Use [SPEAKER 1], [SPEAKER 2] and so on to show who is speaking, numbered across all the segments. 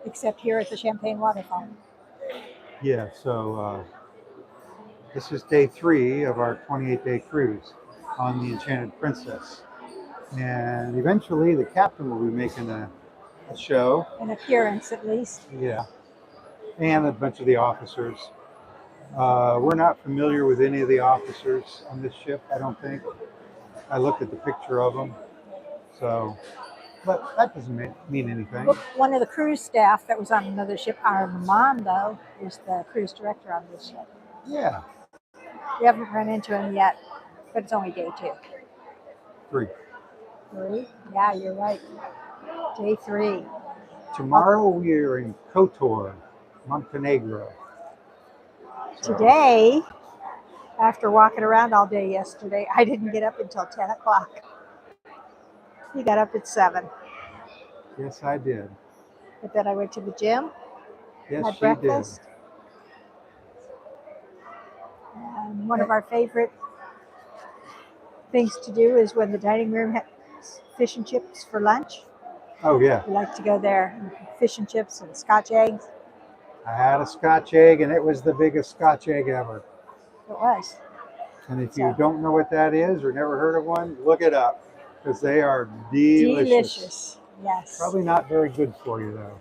[SPEAKER 1] except here at the Champagne Waterfall.
[SPEAKER 2] Yeah, so this is day 3 of our 28-day cruise on the Enchanted Princess. And eventually the captain will be making a show.
[SPEAKER 1] An appearance, at least.
[SPEAKER 2] Yeah, and a bunch of the officers. We're not familiar with any of the officers on this ship, I don't think. I looked at the picture of them, so, but that doesn't mean anything.
[SPEAKER 1] Well, one of the cruise staff that was on another ship, Armando, is the cruise director on this ship.
[SPEAKER 2] Yeah.
[SPEAKER 1] We haven't run into him yet, but it's only day 2.
[SPEAKER 2] 3.
[SPEAKER 1] 3? Yeah, you're right. Day 3.
[SPEAKER 2] Tomorrow we are in Kotor, Montenegro.
[SPEAKER 1] Today, after walking around all day yesterday, I didn't get up until 10 o'clock. You got up at 7.
[SPEAKER 2] Yes, I did.
[SPEAKER 1] But then I went to the gym,
[SPEAKER 2] Yes,
[SPEAKER 1] had
[SPEAKER 2] she
[SPEAKER 1] breakfast. And one of our favorite things to do is when the dining room has fish and chips for lunch.
[SPEAKER 2] Oh, yeah.
[SPEAKER 1] We like to go there and fish and chips and Scotch eggs.
[SPEAKER 2] I had a Scotch egg, and it was the biggest Scotch egg ever.
[SPEAKER 1] It was.
[SPEAKER 2] And if you don't know what that is or never heard of one, look it up, because they are delicious.
[SPEAKER 1] Delicious, yes.
[SPEAKER 2] Probably not very good for you, though.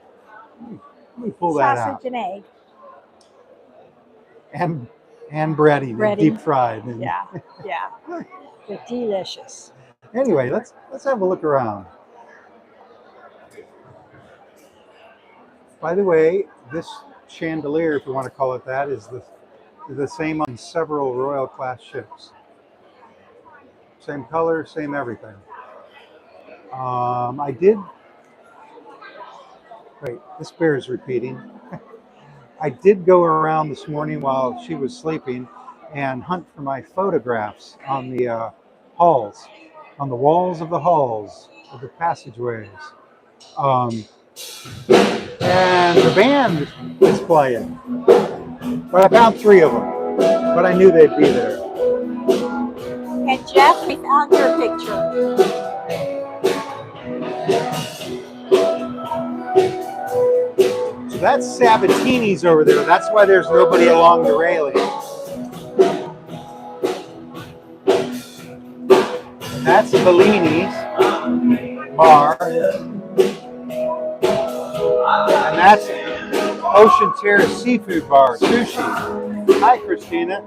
[SPEAKER 2] Let me pull that out.
[SPEAKER 1] Sausage and egg.
[SPEAKER 2] And breading, and deep fried. And
[SPEAKER 1] yeah. They're delicious.
[SPEAKER 2] Anyway, let's have a look around. By the way, this chandelier, if you want to call it that, is the same on several Royal class ships. Same color, same everything. Wait, this bears repeating. I did go around this morning while she was sleeping and hunt for my photographs on the halls, on the walls of the halls of the passageways. And the band is playing. But I found 3 of them, but I knew they'd be there.
[SPEAKER 1] And Jeff, we found your picture.
[SPEAKER 2] So that's Sabatini's over there. That's why there's nobody along the railing. And that's Bellini's bar. And that's Ocean Terrace Seafood Bar, sushi. Hi, Christina.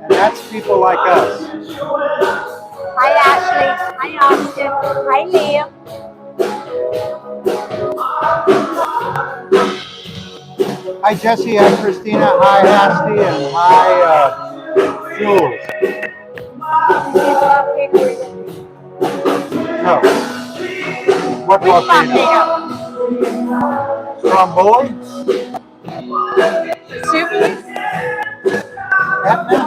[SPEAKER 2] And that's people like us.
[SPEAKER 1] Hi, Ashley. Hi, Austin. Hi, Liam.
[SPEAKER 2] Hi, Jesse. Hi, Christina. Hi, Asti. And hi, Jules. No. What volcano? Stromboli?
[SPEAKER 1] Super.
[SPEAKER 2] Etna?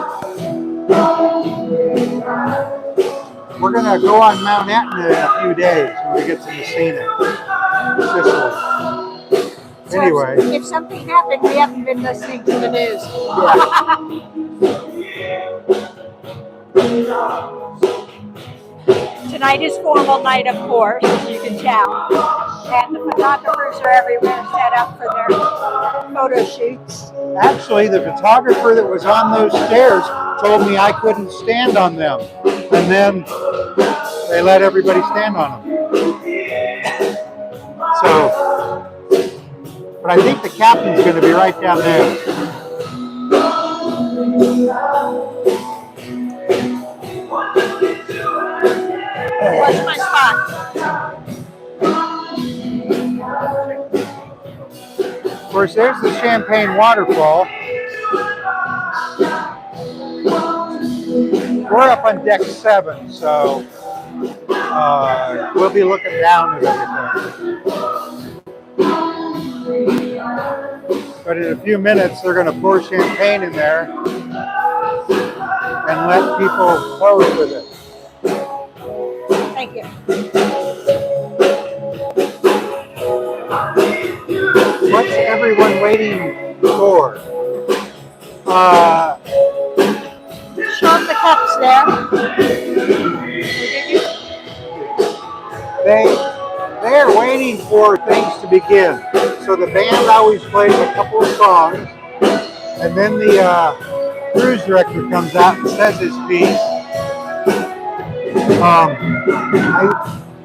[SPEAKER 2] We're going to go on Mount Etna in a few days when we get to Messina, Sicily.
[SPEAKER 1] So
[SPEAKER 2] anyway.
[SPEAKER 1] If something happened, we haven't been listening to the news. Tonight is formal night, of course, as you can tell. And the photographers are everywhere set up for their photo shoots.
[SPEAKER 2] Actually, the photographer that was on those stairs told me I couldn't stand on them. And then they let everybody stand on them. So, but I think the captain's going to be right down there.
[SPEAKER 1] What's my spot?
[SPEAKER 2] Of course, there's the Champagne Waterfall. We're up on deck 7, so we'll be looking down at everything. But in a few minutes, they're going to pour champagne in there and let people pose with it.
[SPEAKER 1] Thank you.
[SPEAKER 2] What's everyone waiting for?
[SPEAKER 1] Show them the cups there.
[SPEAKER 2] They are waiting for things to begin. So the band always plays a couple of songs, and then the cruise director comes out and says his piece.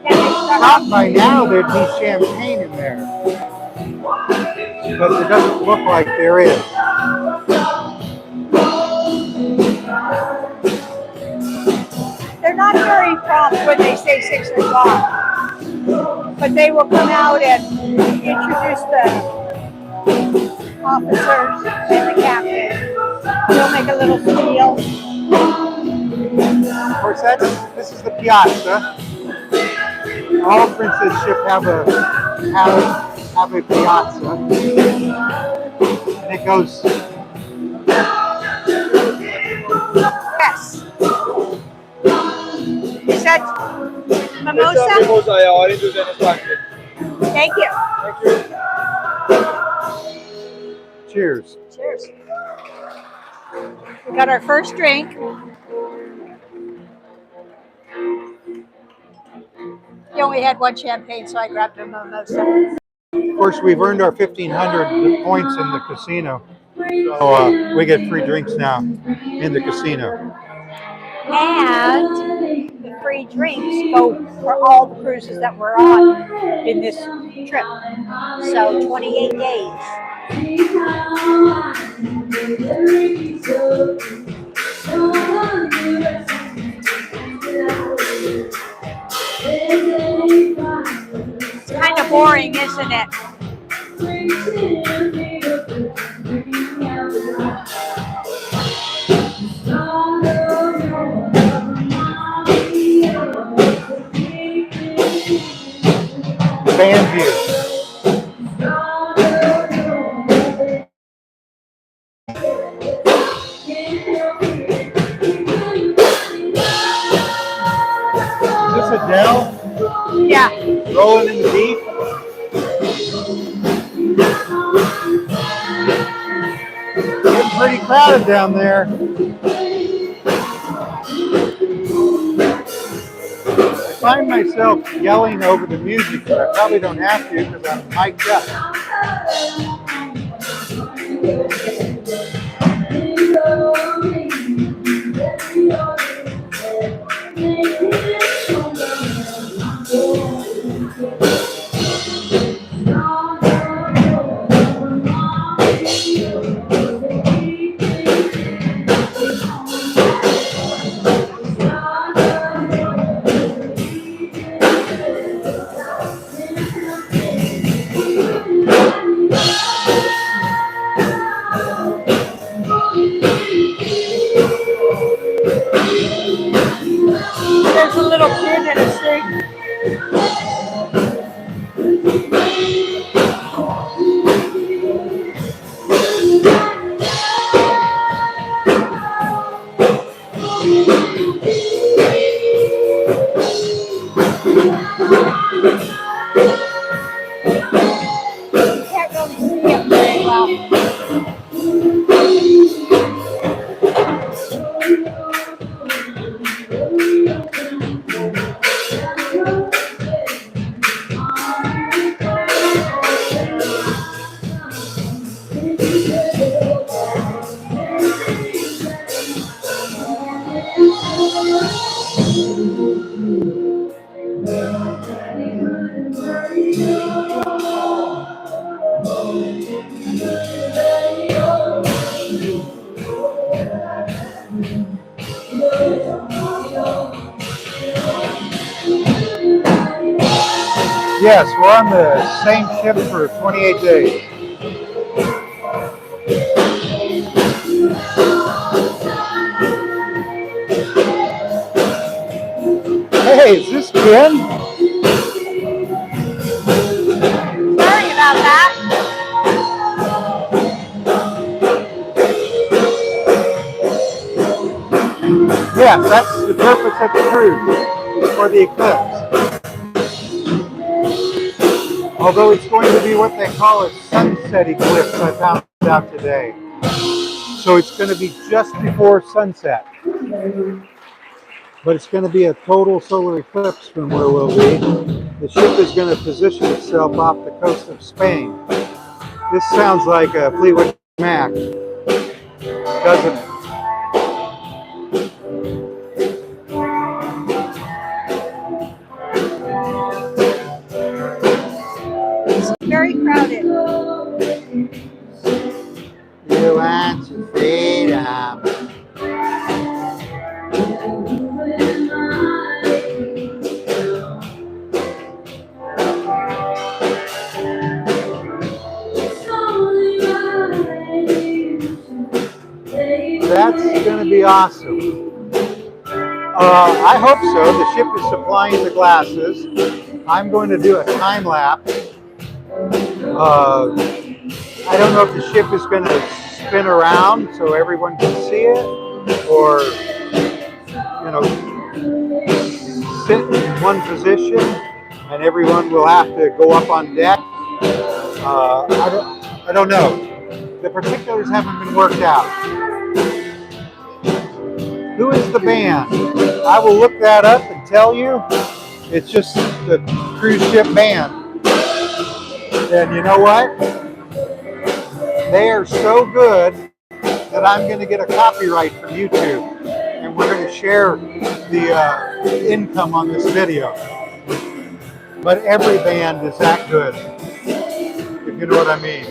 [SPEAKER 2] I thought by now there'd be champagne in there, but it doesn't look like there is.
[SPEAKER 1] They're not very prompt when they say 6 o'clock, but they will come out and introduce the officers and the captain. They'll make a little spiel.
[SPEAKER 2] Of course, this is the piazza. All princess ships have a piazza, and it goes.
[SPEAKER 1] Yes. Is that mimosa?
[SPEAKER 3] Mimosa, yeah, orange juice and Enchanted.
[SPEAKER 1] Thank you.
[SPEAKER 3] Thank you.
[SPEAKER 2] Cheers.
[SPEAKER 1] Cheers. We got our first drink. You only had one champagne, so I grabbed a mimosa.
[SPEAKER 2] Of course, we've earned our 1,500 points in the casino, so we get free drinks now in the casino.
[SPEAKER 1] And the free drinks go for all the cruises that we're on in this trip. So 28 days. It's kind of boring, isn't it?
[SPEAKER 2] Band view. Is this a dell?
[SPEAKER 1] Yeah.
[SPEAKER 2] Rolling in the deep? Getting pretty crowded down there. I find myself yelling over the music, but I probably don't have to because I'm mic'd up.
[SPEAKER 1] There's a little kid in a sink. Can't really see him very well.
[SPEAKER 2] Yes, we're on the same ship for 28 days. Hey, is this Ken?
[SPEAKER 1] Sorry about that.
[SPEAKER 2] Yes, that's the purpose of the cruise, for the eclipse. Although it's going to be what they call a sunset eclipse, I found out today. So it's going to be just before sunset. but it's going to be a total solar eclipse from where we'll be. The ship is going to position itself off the coast of Spain. This sounds like a Fleetwood Mac, doesn't it?
[SPEAKER 1] It's very crowded.
[SPEAKER 2] You want to freedom. That's going to be awesome. I hope so. The ship is supplying the glasses. I'm going to do a time lapse. I don't know if the ship is going to spin around so everyone can see it, or sit in one position and everyone will have to go up on deck. I don't know. The particulars haven't been worked out. Who is the band? I will look that up and tell you. It's just the cruise ship band. And you know what? They are so good that I'm going to get a copyright from YouTube. And we're going to share the income on this video. But every band is that good, if you know what I mean.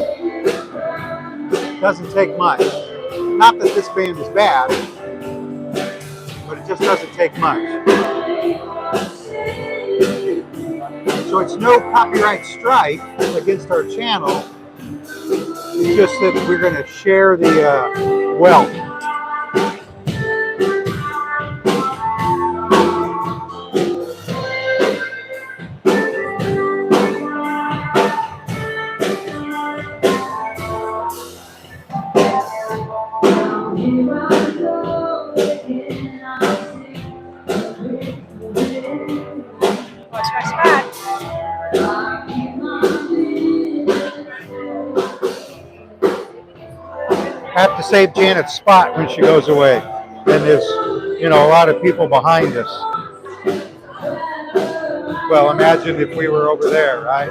[SPEAKER 2] It doesn't take much. Not that this band is bad, but it just doesn't take much. So it's no copyright strike against our channel. It's just that we're going to share the wealth.
[SPEAKER 1] Watch my spot.
[SPEAKER 2] I have to save Janet's spot when she goes away. And there's, a lot of people behind us. Well, imagine if we were over there, right?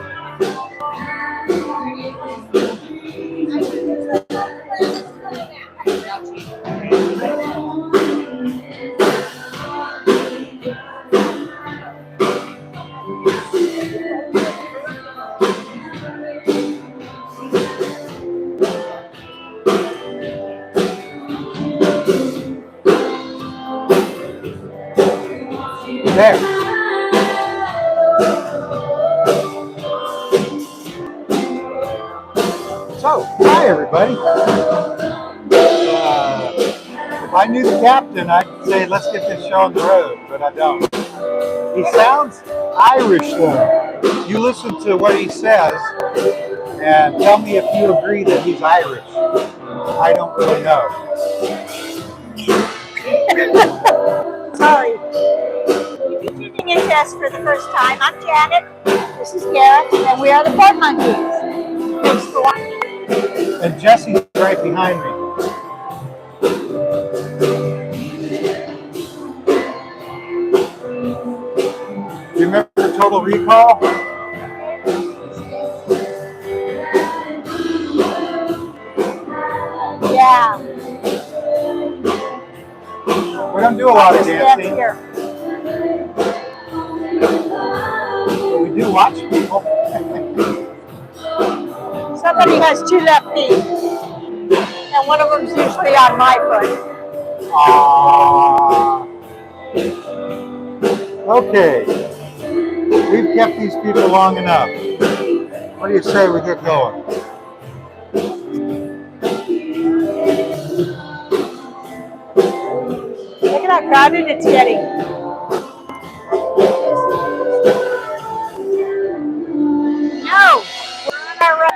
[SPEAKER 2] There. So, hi everybody. If I knew the captain, I'd say let's get this show on the road, but I don't. He sounds Irish though. You listen to what he says and tell me if you agree that he's Irish. I don't really know.
[SPEAKER 1] Sorry. If you're tuning into us for the first time, I'm Janet. This is Garrett, and we are the Port Monkeys. Thanks for watching.
[SPEAKER 2] And Jesse's right behind me. You remember Total Recall?
[SPEAKER 1] Yeah.
[SPEAKER 2] We don't do a lot of dancing.
[SPEAKER 1] Here.
[SPEAKER 2] But we do watch people.
[SPEAKER 1] Somebody has two left feet, and one of them's usually on my foot.
[SPEAKER 2] Aww. Okay. We've kept these people long enough. What do you say we get going?
[SPEAKER 1] Look at how crowded it's getting. No, we're on our road.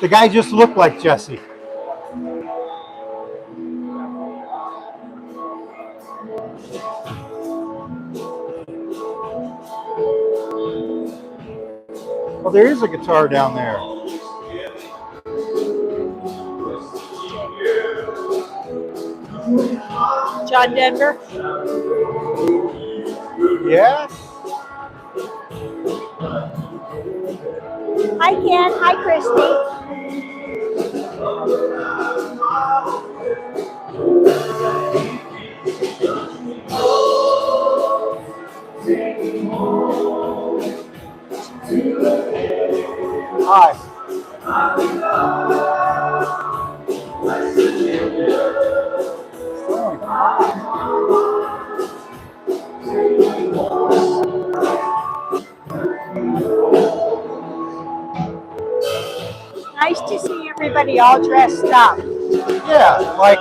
[SPEAKER 2] The guy just looked like Jesse. Well, there is a guitar down there.
[SPEAKER 1] on Denver?
[SPEAKER 2] Yeah.
[SPEAKER 1] Hi, Ken. Hi, Christy.
[SPEAKER 2] Hi.
[SPEAKER 1] Nice to see everybody all dressed up.
[SPEAKER 2] Yeah, like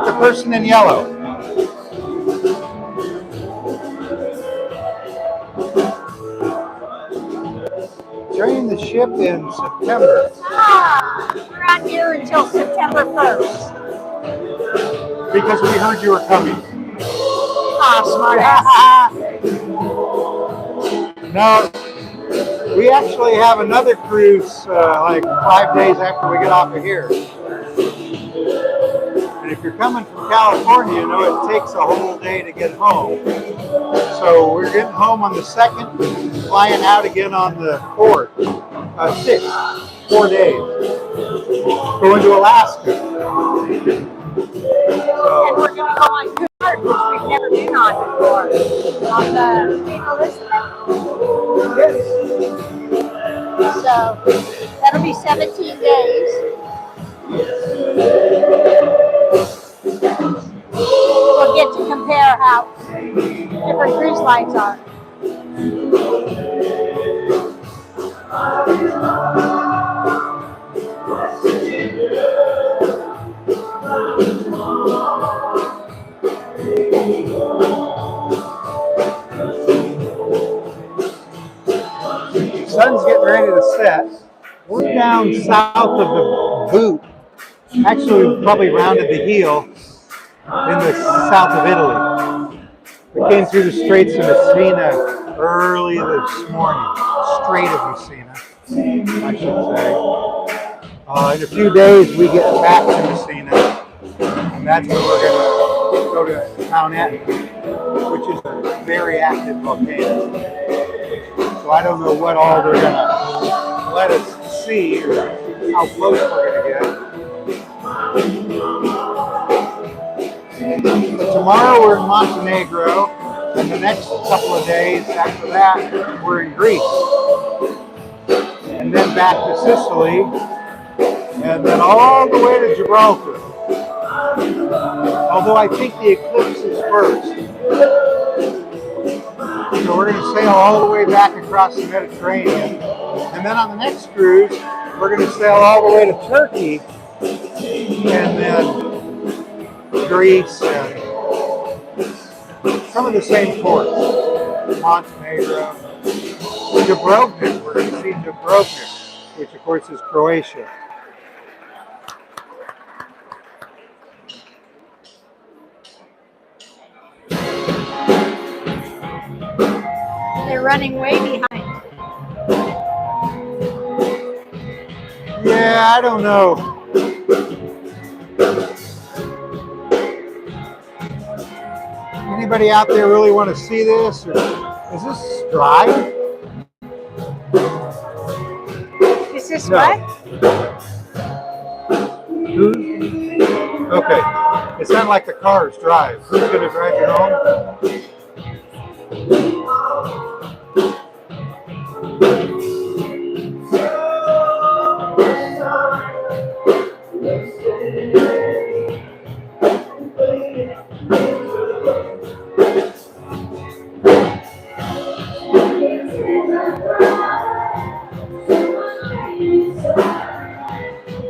[SPEAKER 2] the person in yellow. Joining the ship in September
[SPEAKER 1] We're on here until September 1st.
[SPEAKER 2] because we heard you were coming.
[SPEAKER 1] Smart ass.
[SPEAKER 2] No, we actually have another cruise like 5 days after we get off of here. And if you're coming from California, you know it takes a whole day to get home. So we're getting home on the 2nd, flying out again on the 4th. 6, 4 days. Going to Alaska.
[SPEAKER 1] And we're going to go on Cunard, which we've never been on before. On the Queen Elizabeth. So that'll be 17 days. We'll get to compare how different cruise lines are.
[SPEAKER 2] The sun's getting ready to set. We're down south of the boot. Actually, we probably rounded the heel in the south of Italy. We came through the Straits of Messina early this morning. Strait of Messina, I should say. In a few days, we get back to Messina, and that's where we're going to go to Mount Etna, which is a very active volcano. So I don't know what all they're going to let us see or how close we're going to get. But tomorrow we're in Montenegro, and the next couple of days after that we're in Greece. And then back to Sicily, and then all the way to Gibraltar. Although I think the eclipse is first. So we're going to sail all the way back across the Mediterranean. And then on the next cruise, we're going to sail all the way to Turkey, and then Greece, and some of the same ports. Montenegro. Dubrovnik, we're going to see Dubrovnik, which of course is Croatia.
[SPEAKER 1] They're running way behind.
[SPEAKER 2] Yeah, I don't know. Anybody out there really want to see this? Or is this dry?
[SPEAKER 1] Is this
[SPEAKER 2] No.
[SPEAKER 1] what?
[SPEAKER 2] Okay. It's not like the cars drive. Who's going to drive you home?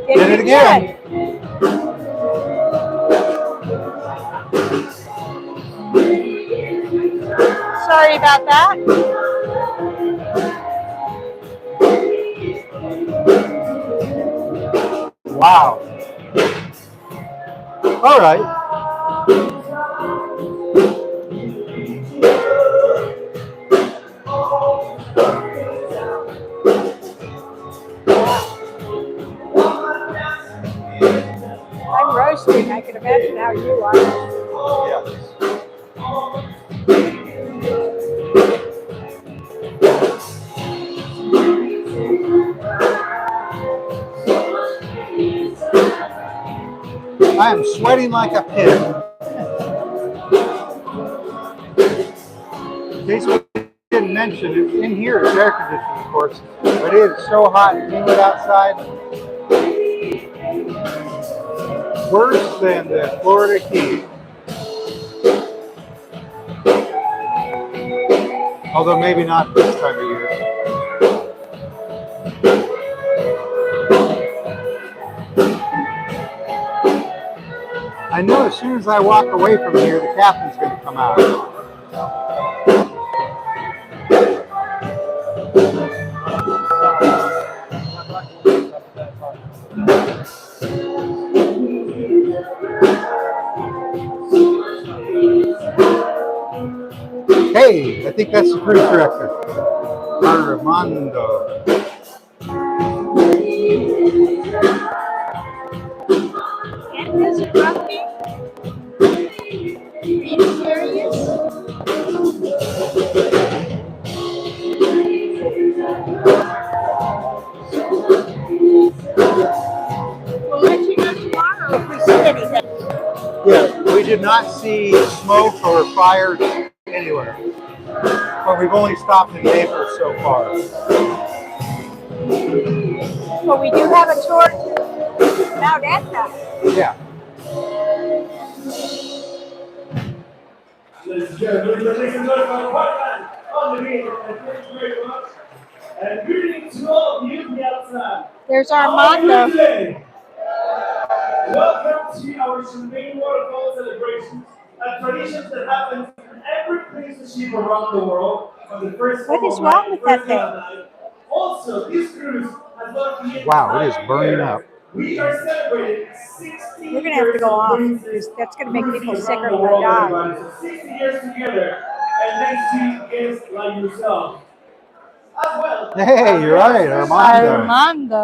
[SPEAKER 2] Did it again.
[SPEAKER 1] Sorry about that.
[SPEAKER 2] Wow. All right.
[SPEAKER 1] interesting. I can imagine how you are.
[SPEAKER 2] Yeah. I am sweating like a pig. In case we didn't mention it, in here it's air conditioned, of course, but it is so hot and humid outside. Worse than the Florida Keys. Although maybe not this time of year. I know as soon as I walk away from here, the captain's going to come out. Hey, I think that's the cruise director, Armando.
[SPEAKER 1] And is it rugby? Are you serious? We'll let you know tomorrow if we see anything.
[SPEAKER 2] Yeah, we did not see smoke or fire anywhere, but we've only stopped in Naples so far.
[SPEAKER 1] But we do have a tour to Mount Etna.
[SPEAKER 2] Yeah.
[SPEAKER 3] Ladies and gentlemen, on the beach, and thank you very much. And greetings to all of you outside.
[SPEAKER 1] There's
[SPEAKER 3] How are you
[SPEAKER 1] Armando.
[SPEAKER 3] today? Welcome to our Champagne Waterfall celebrations, a tradition that happens in every cruise ship around the world on the first
[SPEAKER 1] What is
[SPEAKER 3] of
[SPEAKER 1] wrong
[SPEAKER 3] night,
[SPEAKER 1] with that
[SPEAKER 3] first
[SPEAKER 1] thing?
[SPEAKER 3] night. Also, this cruise has got the
[SPEAKER 2] Wow, it is
[SPEAKER 3] entire
[SPEAKER 2] burning
[SPEAKER 3] year.
[SPEAKER 2] up.
[SPEAKER 3] We are celebrating 60
[SPEAKER 1] We're gonna have to
[SPEAKER 3] years
[SPEAKER 1] go
[SPEAKER 3] of
[SPEAKER 1] off.
[SPEAKER 3] cruises,
[SPEAKER 1] That's gonna make people
[SPEAKER 3] cruising
[SPEAKER 1] sicker
[SPEAKER 3] around the
[SPEAKER 1] than a
[SPEAKER 3] world,
[SPEAKER 1] dog.
[SPEAKER 3] everybody. So 60 years together, and thanks to guests like yourself. As well,
[SPEAKER 2] Hey, you're right, Armando.
[SPEAKER 1] Armando.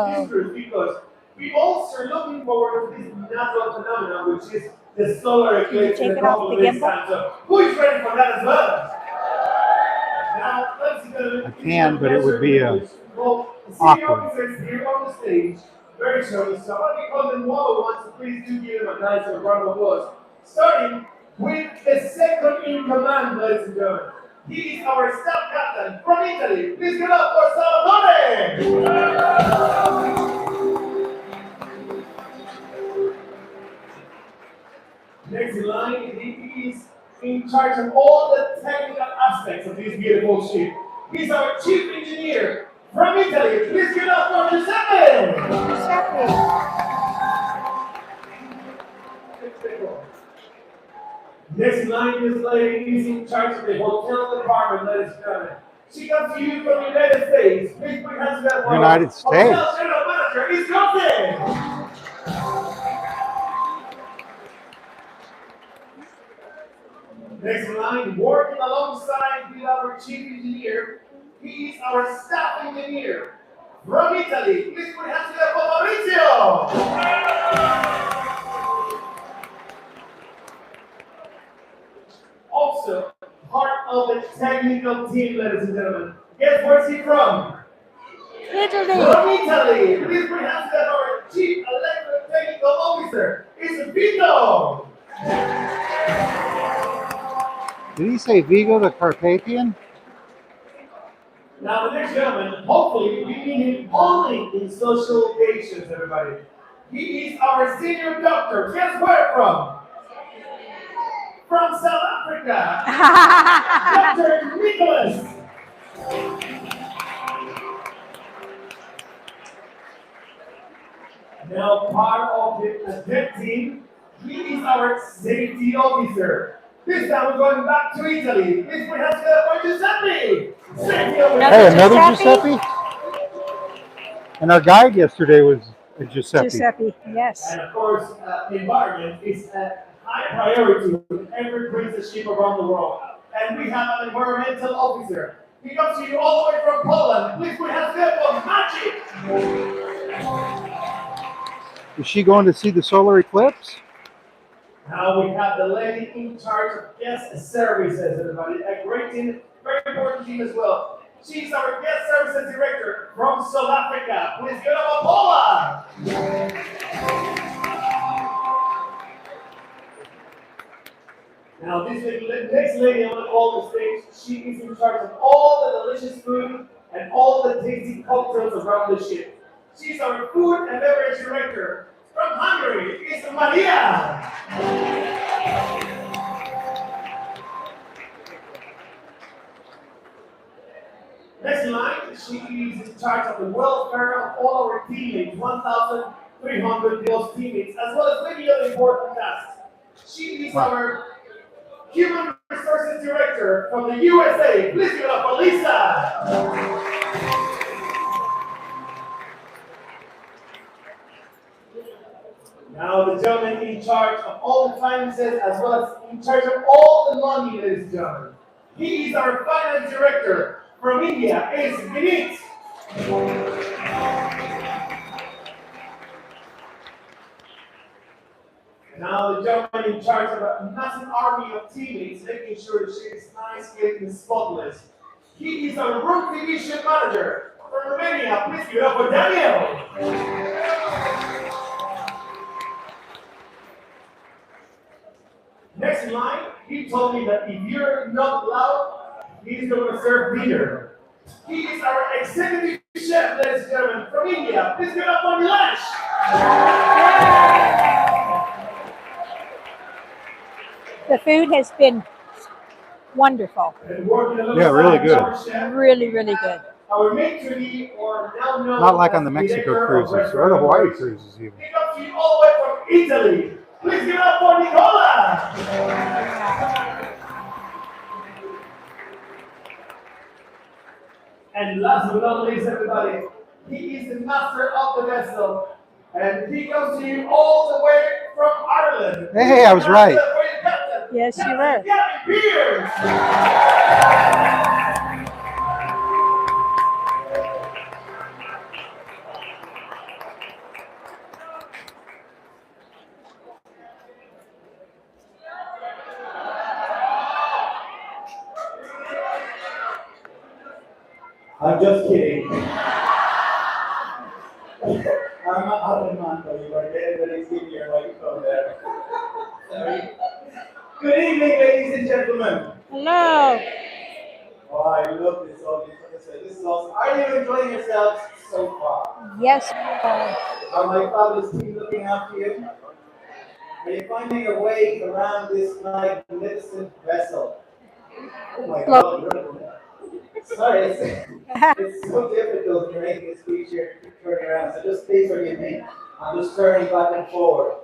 [SPEAKER 3] because we also are looking forward to this natural phenomenon, which is the solar
[SPEAKER 1] Can you
[SPEAKER 3] eclipse in
[SPEAKER 1] take
[SPEAKER 3] a
[SPEAKER 1] it off
[SPEAKER 3] couple
[SPEAKER 1] the
[SPEAKER 3] of days'
[SPEAKER 1] gimbal?
[SPEAKER 3] time. So, who is ready for that as well? Now,
[SPEAKER 2] I can, but it would be
[SPEAKER 3] well, the senior
[SPEAKER 2] awkward.
[SPEAKER 3] officers here on the stage very shortly. So, I'm going to call them one-on-one, so please do give them a nice round of applause. Starting with the second in command, ladies and gentlemen. He is our staff captain from Italy. Please give it up for Salvatore! Next in line, he is in charge of all the technical aspects of this beautiful ship. He's our chief engineer from Italy. Please give it up for Giuseppe!
[SPEAKER 1] Giuseppe.
[SPEAKER 3] Next in line, this lady is in charge of the hotel department, ladies and gentlemen. She comes to you from the United States. Please put your hands together for
[SPEAKER 2] United States.
[SPEAKER 3] Hotel General Manager, East Coast. Next in line, working alongside with our chief engineer, he is our staff engineer from Italy. Please put your hands together for Maurizio. Also, part of the technical team, ladies and gentlemen. Guess where's he from?
[SPEAKER 1] Italy.
[SPEAKER 3] From Italy. Please put your hands together for our chief electrotechnical officer. It's Vito.
[SPEAKER 2] Did he say Vigo the Carpathian?
[SPEAKER 3] Now, the next gentleman, hopefully, we meet him only in social occasions, everybody. He is our senior doctor. Guess where from? From South Africa. Dr. Nicholas. Now, part of the tech team, he is our safety officer. This time we're going back to Italy. Please put hands together for Giuseppe. Safety officer.
[SPEAKER 2] Hey, another
[SPEAKER 1] Giuseppe?
[SPEAKER 2] Giuseppe? And our guide yesterday was a Giuseppe.
[SPEAKER 1] Giuseppe, yes.
[SPEAKER 3] And of course, the environment is a high priority with every princess ship around the world. And we have an environmental officer. He comes to you all the way from Poland. Please put hands together for Magic.
[SPEAKER 2] Is she going to see the solar eclipse?
[SPEAKER 3] Now we have the lady in charge of guest services, everybody. A great team, very important team as well. She's our guest services director from South Africa. Please give up Paula. Now this next lady on the call the stage, she is in charge of all the delicious food and all the tasty cocktails around the ship. She's our food and beverage director from Hungary. It's Maria. Next in line, she is in charge of the welfare of all our teammates, 1,300 plus teammates, as well as many other important tasks. She is our human resources director from the USA. Please give it up for Lisa. Now the gentleman in charge of all the finances as well as in charge of all the money, ladies and gentlemen. He is our finance director from India. It's Vinit. Now the gentleman in charge of a massive army of teammates, making sure the ship is nice, clean, and spotless. He is our room division manager from Romania. Please give it up for Daniel. Next in line, he told me that if you're not loud, he's going to serve dinner. He is our executive chef, ladies and gentlemen, from India. Please give it up for Milash.
[SPEAKER 1] The food has been wonderful.
[SPEAKER 2] Yeah, really good.
[SPEAKER 1] Really, really good.
[SPEAKER 3] Our maitre d' or now known
[SPEAKER 2] Not like on the
[SPEAKER 3] as
[SPEAKER 2] Mexico
[SPEAKER 3] director of
[SPEAKER 2] cruises or the Hawaii
[SPEAKER 3] restaurant
[SPEAKER 2] cruises even.
[SPEAKER 3] He comes to you all the way from Italy. Please give it up for Nicola. And last but not least, everybody, he is the master of the vessel. And he comes to you all the way from Ireland.
[SPEAKER 2] Hey, I was right.
[SPEAKER 1] Yes, you were.
[SPEAKER 3] Gavin Pierce. I'm just kidding. I'm not out of mind for you, but everybody's giving your microphone there. Sorry. Good evening, ladies and gentlemen.
[SPEAKER 1] Hello.
[SPEAKER 3] Oh, I love this audience. This is awesome. Are you enjoying yourselves so far?
[SPEAKER 1] Yes.
[SPEAKER 3] Are my fabulous team looking after you? Are you finding your way around this magnificent vessel? Oh my God. Sorry, it's so difficult when you're making a speech here, turning around. So just please forgive me. I'm just turning back and forward.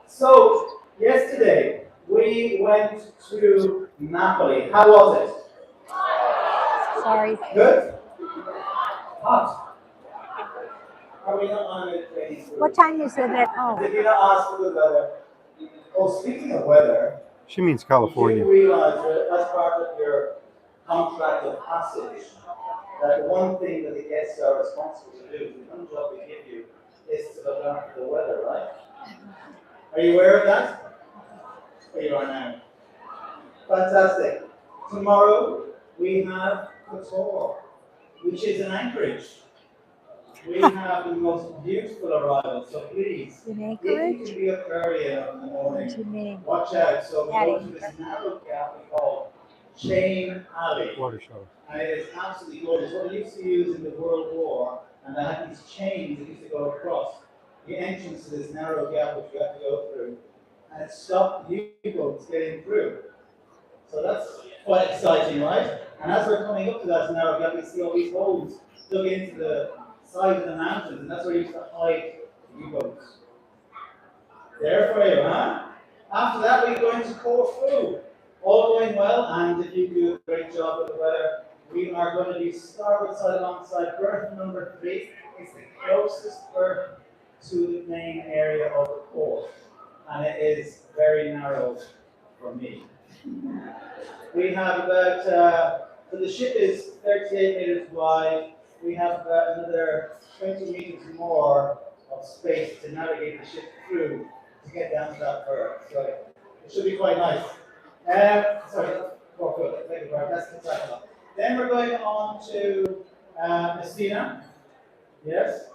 [SPEAKER 3] So, yesterday, we went to Napoli. How was it?
[SPEAKER 1] Sorry.
[SPEAKER 3] Good? Hot. Are we not on a training group?
[SPEAKER 1] What time is it at home?
[SPEAKER 3] Did you not ask for good weather? Oh, speaking of weather,
[SPEAKER 2] She means
[SPEAKER 3] did
[SPEAKER 2] California.
[SPEAKER 3] you realize that as part of your contract of passage, that one thing that the guests are responsible to do, the one job they give you, is to look after the weather, right? Are you aware of that? There you are now. Fantastic. Tomorrow we have Qatar, which is in Anchorage. We have the most beautiful arrival, so please,
[SPEAKER 1] In
[SPEAKER 3] if you
[SPEAKER 1] Anchorage?
[SPEAKER 3] can be up early enough in the
[SPEAKER 1] What do you
[SPEAKER 3] morning,
[SPEAKER 1] mean?
[SPEAKER 3] watch out. So we
[SPEAKER 1] At
[SPEAKER 3] go through this narrow gap we call Chain Alley.
[SPEAKER 2] Water show.
[SPEAKER 3] And it is absolutely gorgeous. What they used to use in the World War, and they had these chains that used to go across the entrance to this narrow gap which we have to go through, and it stopped the U-boats getting through. So that's quite exciting, right? And as we're coming up to that narrow gap, we see all these holes dug into the side of the mountains, and that's where you used to hide U-boats. There for you, huh? After that, we go into Corfu. All going well, and if you do a great job with the weather, we are going to be starboard side alongside berth number 3. It's the closest berth to the main area of the port, and it is very narrow for me. We have about, so the ship is 38 meters wide. We have about another 20 meters more of space to navigate the ship through to get down to that berth. So It should be quite nice. Sorry, 4 foot. Thank you, that's the second. Then we're going on to Messina. Yes.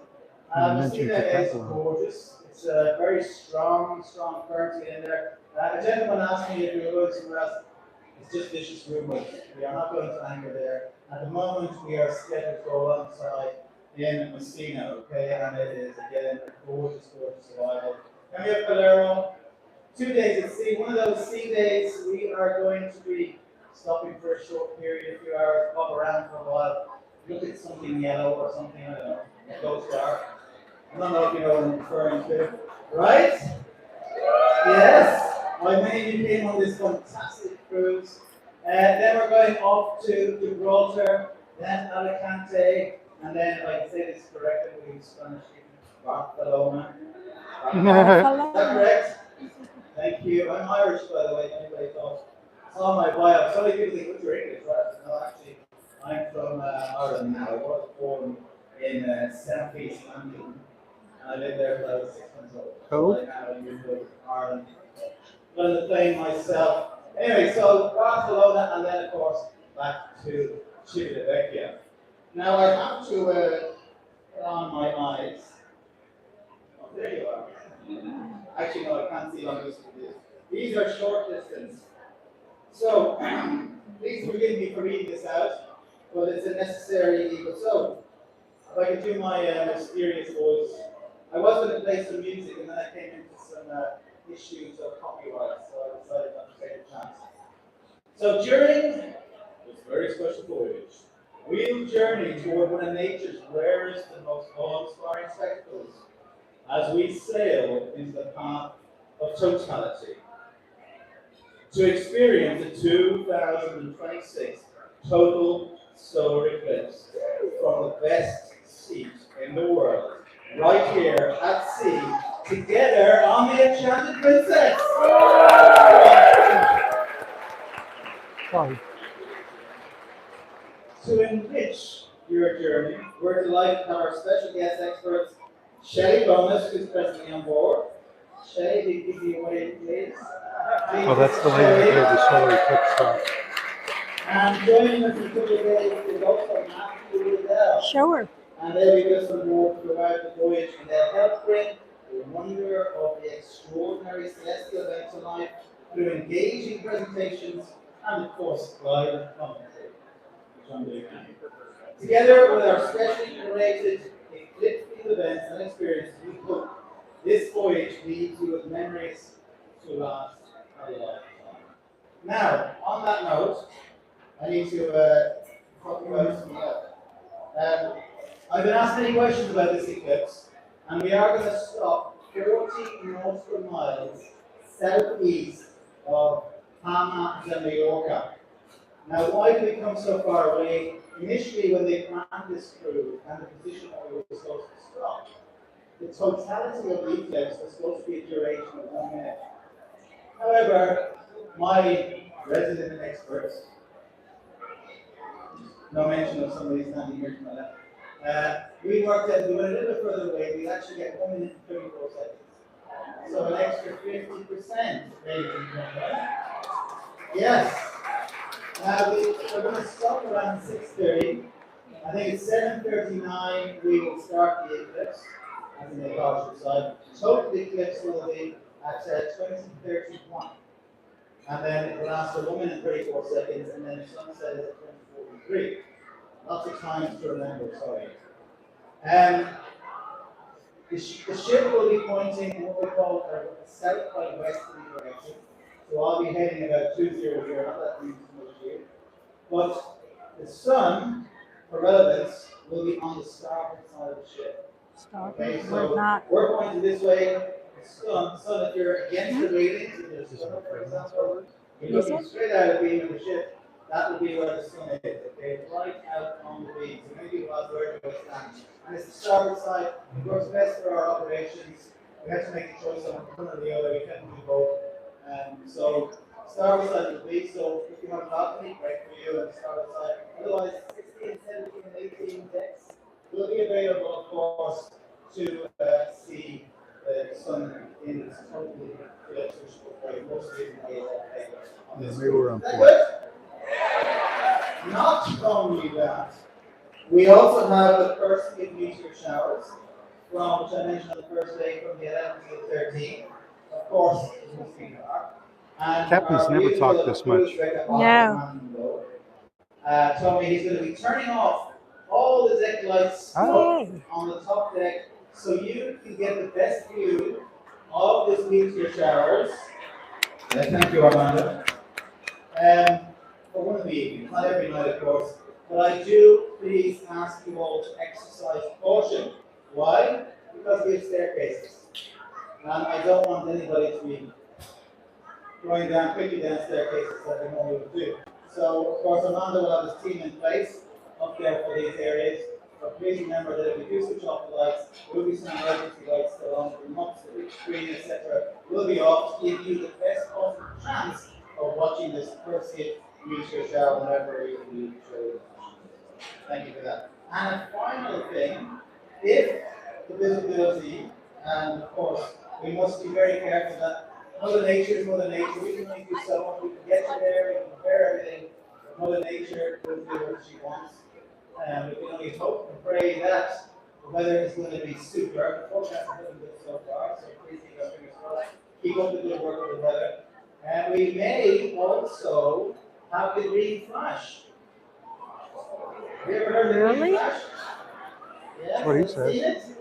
[SPEAKER 2] You mentioned
[SPEAKER 3] Messina is
[SPEAKER 2] Chicago.
[SPEAKER 3] gorgeous. It's a very strong currency in there. A gentleman asked me if we were going somewhere else. It's just vicious rumors. We are not going to anchor there. At the moment, we are scheduled to go alongside in Messina, okay? And it is, again, a gorgeous arrival. Then we have Palermo. 2 days at sea. One of those sea days, we are going to be stopping for a short period, a few hours, pop around for a while, look at something yellow or something, I don't know, it goes dark. I don't know if you know what I'm referring to. Right? Yes. My many came on this fantastic cruise. Then we're going off to Gibraltar, then Alicante, and then, if I can say this correctly, in Spanish, Barcelona. Is that correct? Thank you. I'm Irish, by the way. Anybody thought? It's on my bio. So many people think, "What's your English?" Right? No, actually, I'm from Ireland now. I was born in southeast London, and I lived there till I was 6 months old.
[SPEAKER 2] Cool.
[SPEAKER 3] So I now moved over to Ireland. On the plane myself. Anyway, so Barcelona, and then of course back to Civitavecchia. Now I have to put on my eyes. Oh, there you are. Actually, no, I can't see on this. These are short distance. So, please forgive me for reading this out, but it's a necessary evil. So, if I could do my mysterious voice, I was going to play some music and then I came into some issues of copyright, so I decided not to take a chance. So, during this very special voyage, we'll journey toward one of nature's rarest and most awe-inspiring spectacles as we sail into the path of totality to experience the 2026 total solar eclipse from the best seat in the world, right here at sea, together on the Enchanted Princess.
[SPEAKER 2] Sorry.
[SPEAKER 3] To enrich your journey, we're delighted to have our special guest experts, Shelley Bonus, who's presently on board. Shelley, can you give me a wave, please?
[SPEAKER 2] Oh, that's the lady where the solar eclipse starts.
[SPEAKER 3] And joining us in 2 days is also Matthew Liddell.
[SPEAKER 1] Show her.
[SPEAKER 3] And they'll be with us on board throughout the voyage, and they'll help bring the wonder of the extraordinary celestial events of life through engaging presentations and, of course, live commentary, which I'm doing now. Together with our specially curated eclipse events and experiences, we hope this voyage leaves you with memories to last a lifetime. Now, on that note, I need to talk about something else. I've been asked many questions about this eclipse, and we are going to stop 40 nautical miles southeast of Palma de Mallorca. Now, why did we come so far away? Initially, when they planned this cruise and the position that we were supposed to stop, the totality of the eclipse was supposed to be a duration of 1 minute. However, my resident experts, no mention of somebody standing here to my left, we worked out, we went a little bit further away, we actually get 1 minute and 34 seconds. So an extra 50%, ladies and gentlemen. Yes. We're going to stop around 6:30. I think it's 7:39 we will start the eclipse, as in the partial side. Total eclipse will be at 20:31. And then it will last for 1 minute and 34 seconds, and then the sunset is at 20:43. Lots of times to remember, sorry. The ship will be pointing in what we call a south by westerly direction. So I'll be heading about 200, not that means much here. But the sun, for relevance, will be on the starboard side of the ship. Okay, so we're pointing this way. The sun, if you're against the railings, if there's sun up, for example, you're looking straight out of the beam of the ship, that will be where the sun is. Okay, right out on the beam. So maybe we'll have where to stand. And it's the starboard side. It works best for our operations. We have to make a choice on one or the other. We can't do both. So starboard side will be, so if you have a balcony, great for you on the starboard side. Otherwise, 16, 17, and 18 decks will be available, of course, to see the the sun is totally electrical, right? Most of it is on
[SPEAKER 2] Yeah,
[SPEAKER 3] this
[SPEAKER 2] maybe we're on
[SPEAKER 3] Is that
[SPEAKER 2] four.
[SPEAKER 3] good? Not only that, we also have the first meteor showers from, which I mentioned on the first day, from the 11th to the 13th. Of course, it must be dark. And
[SPEAKER 2] Captain's
[SPEAKER 3] our
[SPEAKER 2] never
[SPEAKER 3] beautiful
[SPEAKER 2] talked this
[SPEAKER 3] cruise
[SPEAKER 2] much.
[SPEAKER 3] director,
[SPEAKER 1] No.
[SPEAKER 3] told me he's going to be turning off all the deck lights
[SPEAKER 2] Oh,
[SPEAKER 1] Yay.
[SPEAKER 3] on the top deck so you can get the best view of this meteor showers. Thank you, Armando. For one of the evenings, not every night, of course. But I do please ask you all to exercise caution. Why? Because we have staircases. And I don't want anybody to be going down quickly down staircases that they normally would do. So, of course, Armando will have his team in place up there for these areas. But please remember that if we do switch off the lights, there will be some emergency lights still on, the remotes, the big screen, etc. will be off to give you the best possible chance of watching this first hit meteor shower whenever we show you. Thank you for that. And a final thing, if the visibility, and of course, we must be very careful that Mother Nature is Mother Nature. We can only do so much. We can get you there, we can prepare everything. But Mother Nature will do what she wants. And we can only hope and pray that the weather is going to be super. The forecast is looking good so far, so please keep our fingers crossed. Keep up the good work with the weather. And we may also have the green flash. Have you ever heard of the green
[SPEAKER 1] Really?
[SPEAKER 3] flash? Yeah,
[SPEAKER 2] that's what he
[SPEAKER 3] have you seen
[SPEAKER 2] says.
[SPEAKER 3] it?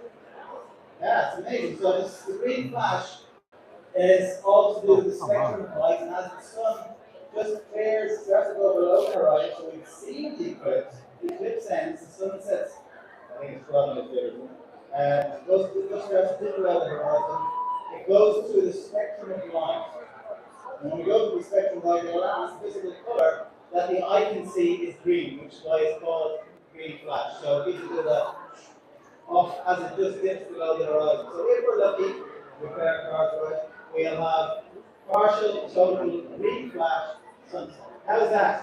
[SPEAKER 3] Yeah, it's amazing. So the green flash is all to do
[SPEAKER 2] Oh,
[SPEAKER 3] with the
[SPEAKER 2] come on.
[SPEAKER 3] spectrum of light, and as the sun just clears, starts to go below the horizon, so we've seen the eclipse ends, the sun sets, I think it's 12 minutes later, just starts to dip below the horizon, it goes through the spectrum of light. And when we go through the spectrum of light, the last visible color that the eye can see is green, which is why it's called green flash. So it gives you the off as it just dips below the horizon. So if we're lucky, we play our cards right, we'll have partial, total, green flash, sunset. How's that?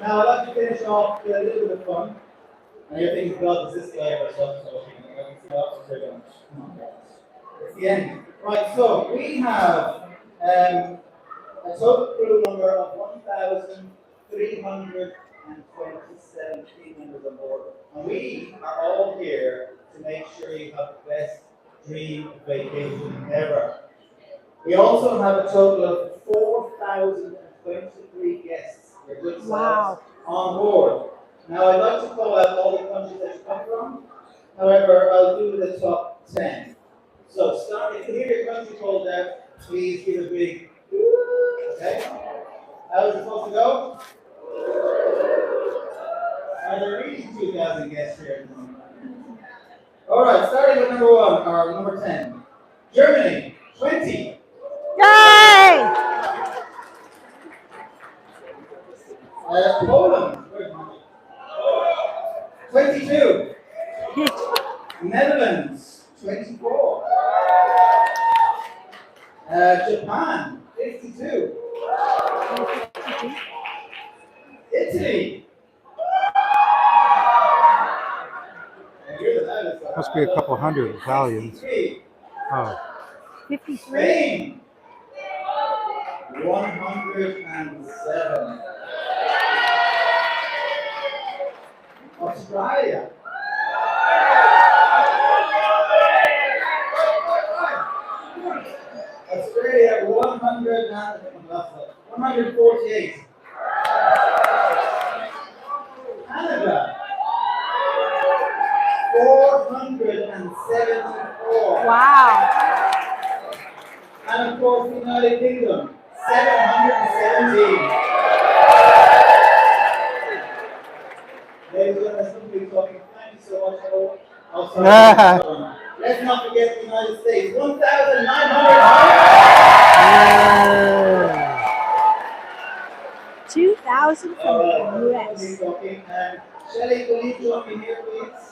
[SPEAKER 3] Now I'd like to finish off with a little bit of fun. And you're thinking, God, is this guy ever stuff? So I can see that very much. Come on, guys. It's the end. Right, so we have a total crew number of 1,327 team members on board. And we are all here to make sure you have the best dream vacation ever. We also have a total of 4,023 guests, your good selves,
[SPEAKER 1] Wow.
[SPEAKER 3] on board. Now, I'd like to call out all the countries that you come from. However, I'll do the top 10. So, start, if you hear your country called out, please give a big woo, okay? How is it supposed to go? Are there really 2,000 guests here at the moment? Alright, starting with number 1, or number 10. Germany, 20.
[SPEAKER 1] Yay!
[SPEAKER 3] Poland, 22. Netherlands, 24. Japan, 52. Italy. You're the loudest one.
[SPEAKER 2] Must be a couple hundred Italians.
[SPEAKER 3] 63.
[SPEAKER 2] Oh,
[SPEAKER 1] 53.
[SPEAKER 3] Spain, 107. Australia. Australia, 148. Canada, 474.
[SPEAKER 1] Wow.
[SPEAKER 3] And of course, the United Kingdom, 717. Ladies and gentlemen, somebody talking. Thank you so much. Oh, sorry. Let's not forget the United States, 1,900.
[SPEAKER 1] 2,000 from the US.
[SPEAKER 3] Shelley, will you join me here, please?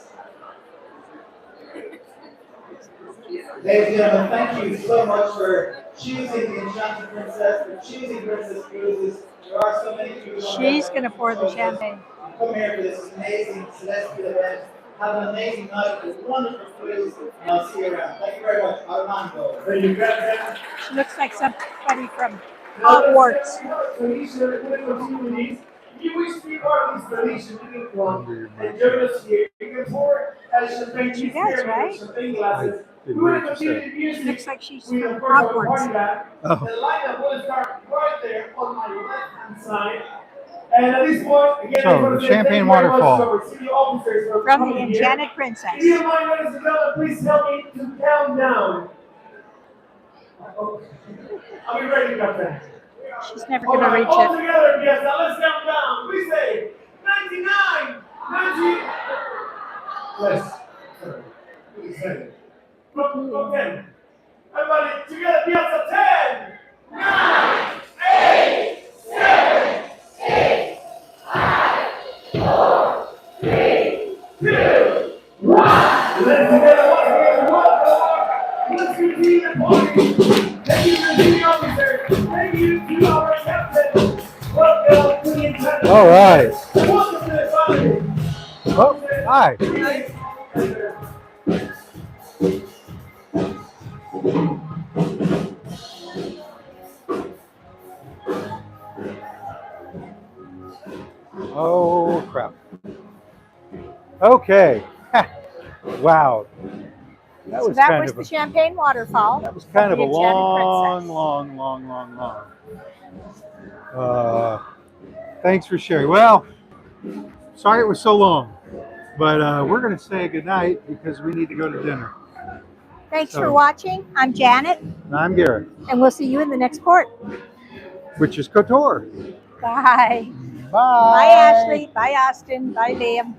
[SPEAKER 3] Ladies and gentlemen, thank you so much for choosing the Enchanted Princess, for choosing Princess Cruises. There are so many cruises.
[SPEAKER 1] She's going to pour the champagne.
[SPEAKER 3] Come here for this amazing celestial event. Have an amazing night. It's wonderful cruise, and I'll see you around. Thank you very much. Armando. Thank you, Captain.
[SPEAKER 1] She looks like somebody from
[SPEAKER 3] Now,
[SPEAKER 1] Hogwarts.
[SPEAKER 3] tradition, we're going to continue with these. If you wish to be part of this tradition, you can come and join us here. You can pour champagne
[SPEAKER 1] She
[SPEAKER 3] here
[SPEAKER 1] does,
[SPEAKER 3] with
[SPEAKER 1] right?
[SPEAKER 3] champagne glasses.
[SPEAKER 2] didn't
[SPEAKER 3] We're
[SPEAKER 2] hear
[SPEAKER 3] going to
[SPEAKER 2] what you
[SPEAKER 3] continue
[SPEAKER 2] said.
[SPEAKER 3] the music.
[SPEAKER 1] She looks like she's
[SPEAKER 3] We,
[SPEAKER 1] from
[SPEAKER 3] of course, have a
[SPEAKER 1] Hogwarts.
[SPEAKER 3] party band.
[SPEAKER 2] Oh.
[SPEAKER 3] The lineup will start right there on my left-hand side. And at this point, again,
[SPEAKER 2] So,
[SPEAKER 3] I want
[SPEAKER 2] the
[SPEAKER 3] to say
[SPEAKER 2] Champagne
[SPEAKER 3] thank you very much
[SPEAKER 2] Waterfall.
[SPEAKER 3] to our city officers for
[SPEAKER 1] From the
[SPEAKER 3] coming here.
[SPEAKER 1] Enchanted
[SPEAKER 3] If you
[SPEAKER 1] Princess.
[SPEAKER 3] don't mind, ladies and gentlemen, please help me to count down. Okay. Are we ready, Captain?
[SPEAKER 1] She's never
[SPEAKER 3] All
[SPEAKER 1] going to
[SPEAKER 3] right,
[SPEAKER 1] reach
[SPEAKER 3] all
[SPEAKER 1] it.
[SPEAKER 3] together, yes, now let's count down. We say 99, 90. Yes. Please say it. From 10. Everybody together, yes, a 10, 9, 8, 7, 6, 5, 4, 3, 2, 1. Let's together once again. Let's continue the party. Thank you to the officer. Thank you to our captain. Welcome to the Enchanted.
[SPEAKER 2] All right.
[SPEAKER 3] Welcome to the family.
[SPEAKER 2] Oh, hi. Oh, crap. Okay. Wow. That
[SPEAKER 1] So
[SPEAKER 2] was
[SPEAKER 1] that
[SPEAKER 2] kind
[SPEAKER 1] was
[SPEAKER 2] of
[SPEAKER 1] the Champagne Waterfall.
[SPEAKER 2] that was kind of
[SPEAKER 1] the
[SPEAKER 2] a
[SPEAKER 1] Enchanted
[SPEAKER 2] long. Thanks for sharing. Well, sorry it was so long, but we're going to say goodnight because we need to go to dinner.
[SPEAKER 1] Thanks for watching. I'm Janet,
[SPEAKER 2] And I'm Garrett,
[SPEAKER 1] and we'll see you in the next port.
[SPEAKER 2] which is Couture.
[SPEAKER 1] Bye.
[SPEAKER 2] Bye.
[SPEAKER 1] Bye, Ashley. Bye, Austin. Bye, Liam.